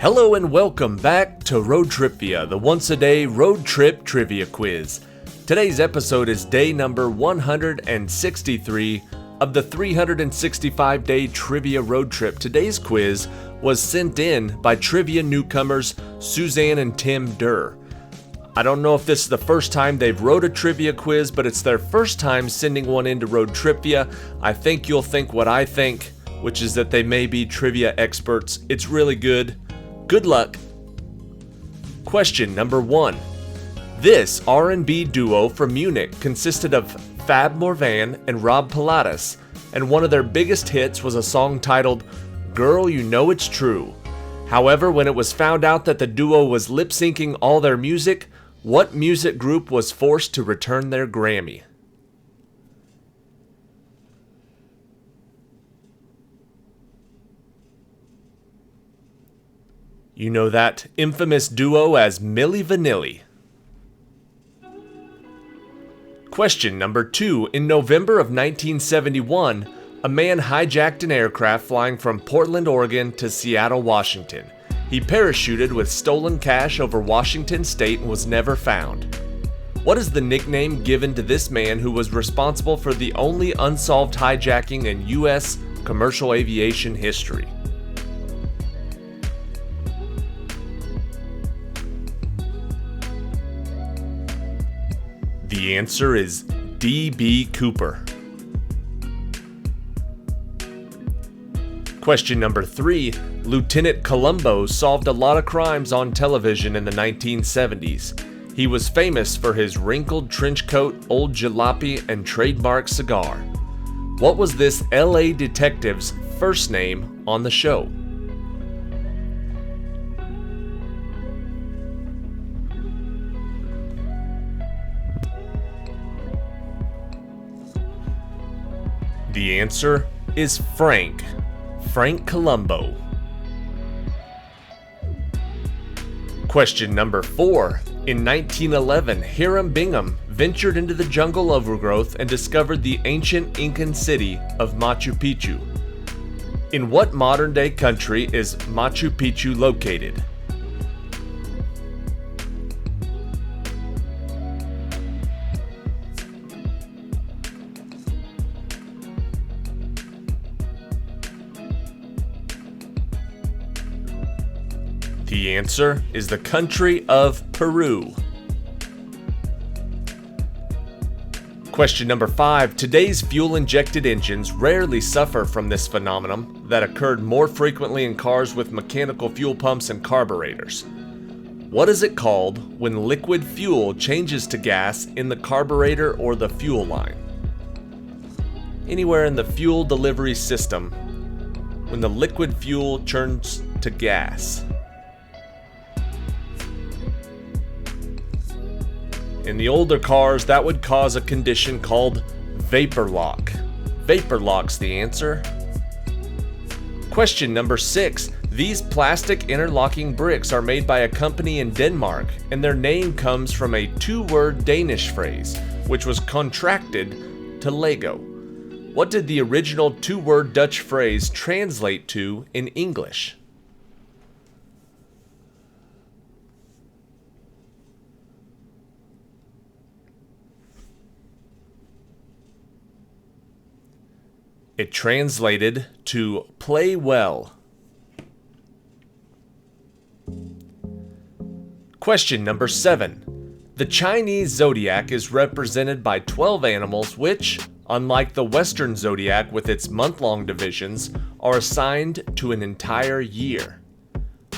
Hello and welcome back to ROADTRIpVIA, the once-a-day road trip trivia quiz. Today's episode is day number 163 of the 365-day trivia road trip. Today's quiz was sent in by trivia newcomers Suzanne and Tim Derr. I don't know if this is the first time they've wrote a trivia quiz, but it's their first time sending one into ROADTRIpVIA. I think you'll think what I think, which is that they may be trivia experts. It's really good. Good luck. Question number 1. This R&B duo from Munich consisted of Fab Morvan and Rob Pilatus, and one of their biggest hits was a song titled Girl You Know It's True. However, when it was found out that the duo was lip-syncing all their music, what music group was forced to return their Grammy? You know that infamous duo as Milli Vanilli. Question number 2. In November of 1971, a man hijacked an aircraft flying from Portland, Oregon to Seattle, Washington. He parachuted with stolen cash over Washington State and was never found. What is the nickname given to this man who was responsible for the only unsolved hijacking in U.S. commercial aviation history? The answer is D.B. Cooper. Question number 3. Lieutenant Columbo solved a lot of crimes on television in the 1970s. He was famous for his wrinkled trench coat, old jalopy, and trademark cigar. What was this LA detective's first name on the show? The answer is Frank Columbo. Question number 4. In 1911, Hiram Bingham ventured into the jungle overgrowth and discovered the ancient Incan city of Machu Picchu. In what modern-day country is Machu Picchu located? The answer is the country of Peru. Question number 5. Today's fuel-injected engines rarely suffer from this phenomenon that occurred more frequently in cars with mechanical fuel pumps and carburetors. What is it called when liquid fuel changes to gas in the carburetor or the fuel line? Anywhere in the fuel delivery system, when the liquid fuel turns to gas. In the older cars, that would cause a condition called vapor lock. Vapor lock's the answer. Question number 6. These plastic interlocking bricks are made by a company in Denmark, and their name comes from a 2-word Danish phrase, which was contracted to Lego. What did the original 2-word Dutch phrase translate to in English? It translated to play well. Question number 7. The Chinese zodiac is represented by 12 animals which, unlike the Western zodiac with its month-long divisions, are assigned to an entire year.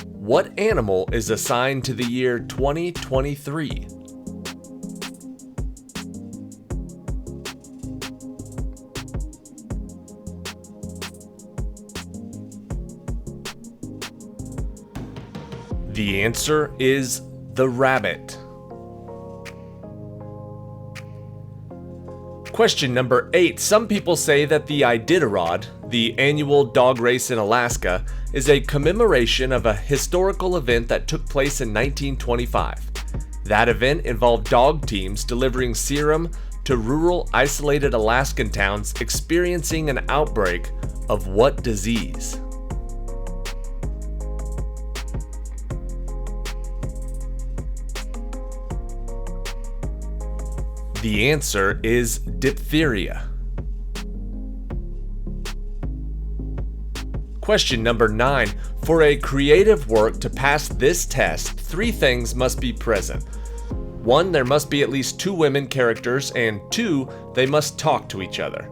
What animal is assigned to the year 2023? The answer is the rabbit. Question number 8. Some people say that the Iditarod, the annual dog race in Alaska, is a commemoration of a historical event that took place in 1925. That event involved dog teams delivering serum to rural, isolated Alaskan towns experiencing an outbreak of what disease? The answer is diphtheria. Question number 9. For a creative work to pass this test, 3 things must be present. 1. There must be at least 2 women characters, and 2. They must talk to each other.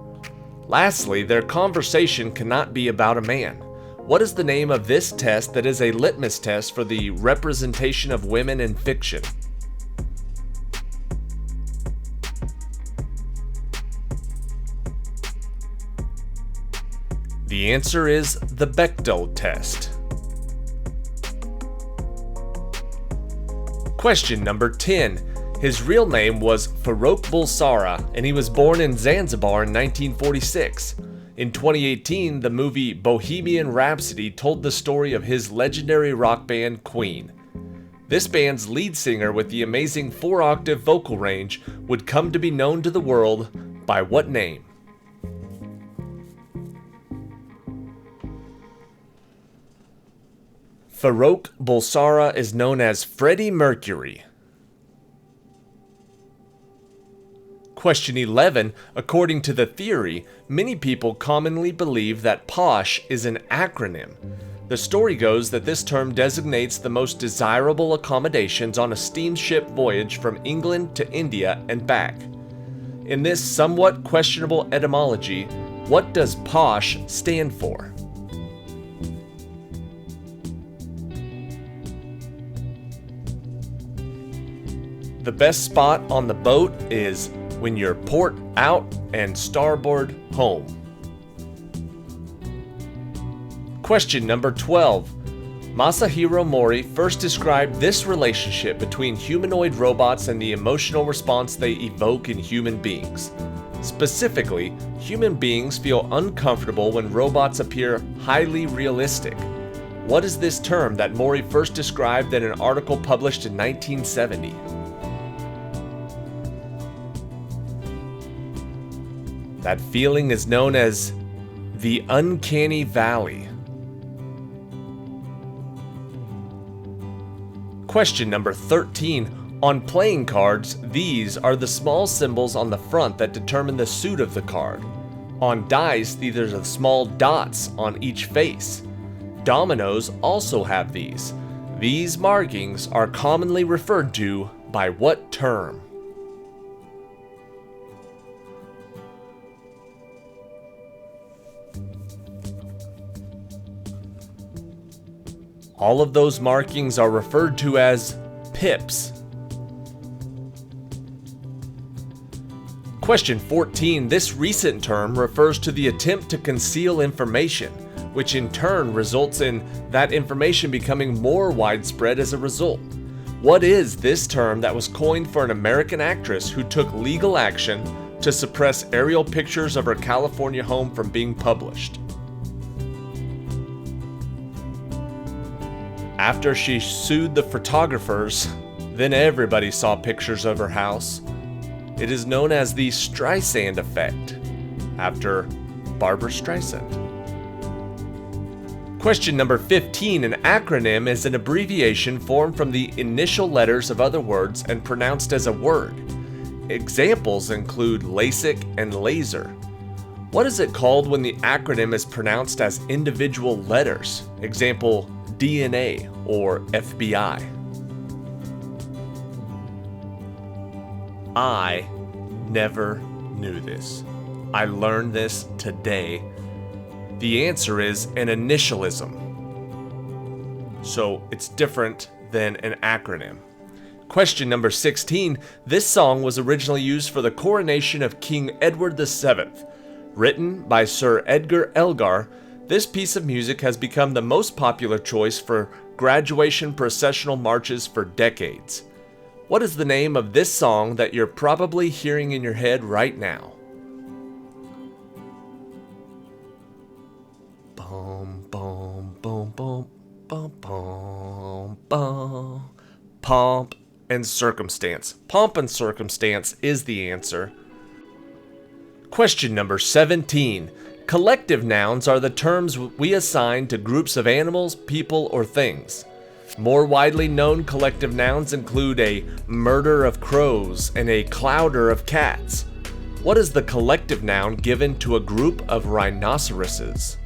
Lastly, their conversation cannot be about a man. What is the name of this test that is a litmus test for the representation of women in fiction? The answer is the Bechdel test. Question number 10. His real name was Farrokh Bulsara, and he was born in Zanzibar in 1946. In 2018, the movie Bohemian Rhapsody told the story of his legendary rock band Queen. This band's lead singer with the amazing 4-octave vocal range would come to be known to the world by what name? Farrokh Bulsara is known as Freddie Mercury. Question 11. According to the theory, many people commonly believe that POSH is an acronym. The story goes that this term designates the most desirable accommodations on a steamship voyage from England to India and back. In this somewhat questionable etymology, what does POSH stand for? The best spot on the boat is when you're port out and starboard home. Question number 12. Masahiro Mori first described this relationship between humanoid robots and the emotional response they evoke in human beings. Specifically, human beings feel uncomfortable when robots appear highly realistic. What is this term that Mori first described in an article published in 1970? That feeling is known as the uncanny valley. Question number 13. On playing cards, these are the small symbols on the front that determine the suit of the card. On dice, these are the small dots on each face. Dominoes also have these. These markings are commonly referred to by what term? All of those markings are referred to as pips. Question 14. This recent term refers to the attempt to conceal information, which in turn results in that information becoming more widespread as a result. What is this term that was coined for an American actress who took legal action to suppress aerial pictures of her California home from being published? After she sued the photographers, then everybody saw pictures of her house. It is known as the Streisand effect, after Barbra Streisand. Question number 15. An acronym is an abbreviation formed from the initial letters of other words and pronounced as a word. Examples include LASIK and laser. What is it called when the acronym is pronounced as individual letters? Example, DNA or FBI. I never knew this. I learned this today. The answer is an initialism. So it's different than an acronym. Question number 16. This song was originally used for the coronation of King Edward VII. Written by Sir Edgar Elgar, this piece of music has become the most popular choice for graduation processional marches for decades. What is the name of this song that you're probably hearing in your head right now? Boom, boom, boom, boom, boom, boom, boom. Pomp and Circumstance. Pomp and Circumstance is the answer. Question number 17. Collective nouns are the terms we assign to groups of animals, people, or things. More widely known collective nouns include a murder of crows and a clouder of cats. What is the collective noun given to a group of rhinoceroses?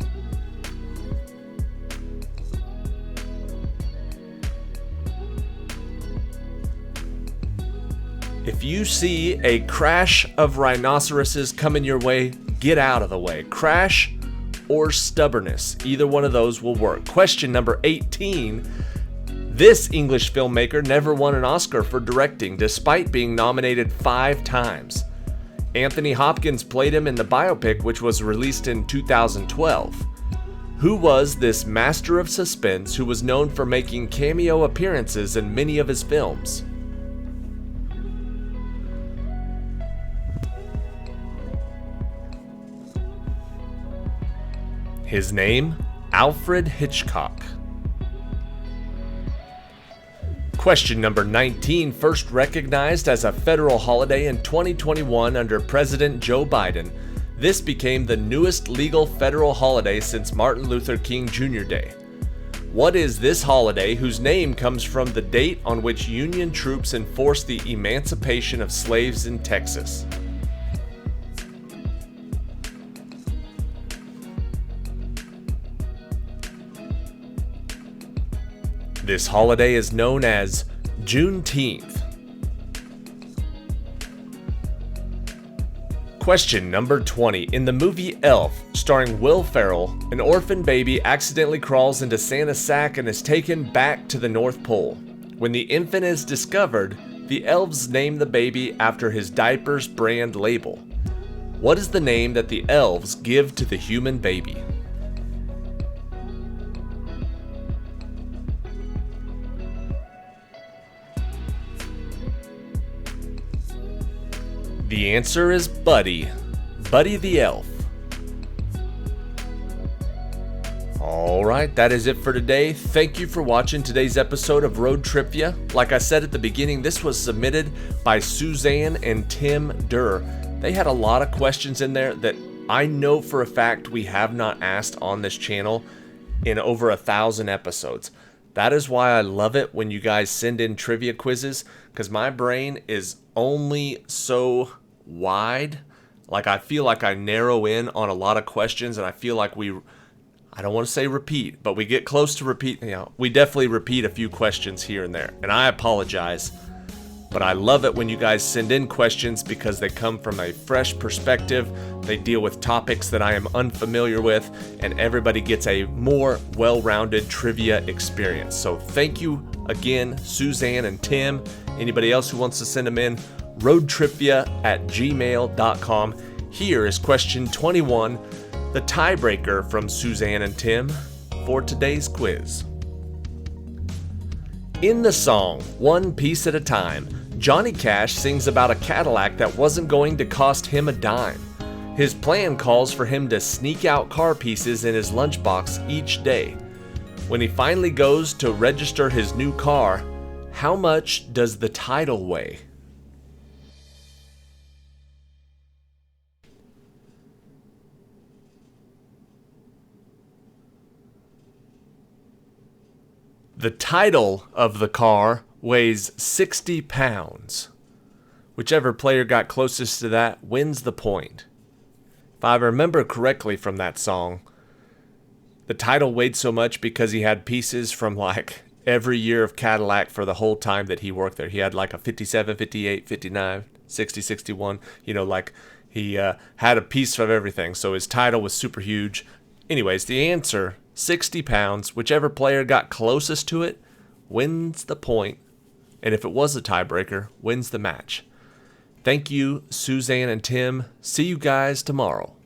If you see a crash of rhinoceroses coming your way, get out of the way. Crash or stubbornness, either one of those will work. Question number 18. This English filmmaker never won an Oscar for directing, despite being nominated 5 times. Anthony Hopkins played him in the biopic, which was released in 2012. Who was this master of suspense who was known for making cameo appearances in many of his films? His name, Alfred Hitchcock. Question number 19, first recognized as a federal holiday in 2021 under President Joe Biden, this became the newest legal federal holiday since Martin Luther King Jr. Day. What is this holiday whose name comes from the date on which Union troops enforced the emancipation of slaves in Texas? This holiday is known as Juneteenth. Question number 20. In the movie Elf, starring Will Ferrell, an orphan baby accidentally crawls into Santa's sack and is taken back to the North Pole. When the infant is discovered, the elves name the baby after his diaper's brand label. What is the name that the elves give to the human baby? The answer is Buddy. Buddy the Elf. Alright, that is it for today. Thank you for watching today's episode of ROADTRIpVIA. Like I said at the beginning, this was submitted by Suzanne and Tim Derr. They had a lot of questions in there that I know for a fact we have not asked on this channel in over 1,000 episodes. That is why I love it when you guys send in trivia quizzes, because my brain is only so wide. Like, I feel like I narrow in on a lot of questions, and I feel like I don't want to say repeat, but we get close to repeat. We definitely repeat a few questions here and there, and I apologize. But I love it when you guys send in questions because they come from a fresh perspective. They deal with topics that I am unfamiliar with, and everybody gets a more well-rounded trivia experience. So thank you again, Suzanne and Tim. Anybody else who wants to send them in, roadtripvia@gmail.com. Here is question 21, the tiebreaker from Suzanne and Tim for today's quiz. In the song, One Piece at a Time, Johnny Cash sings about a Cadillac that wasn't going to cost him a dime. His plan calls for him to sneak out car pieces in his lunchbox each day. When he finally goes to register his new car, how much does the title weigh? The title of the car weighs 60 pounds. Whichever player got closest to that wins the point. If I remember correctly from that song, the title weighed so much because he had pieces from like every year of Cadillac for the whole time that he worked there. He had like a 57, 58, 59, 60, 61. Like he had a piece of everything. So his title was super huge. Anyways, the answer, 60 pounds. Whichever player got closest to it wins the point. And if it was a tiebreaker, wins the match. Thank you, Suzanne and Tim. See you guys tomorrow.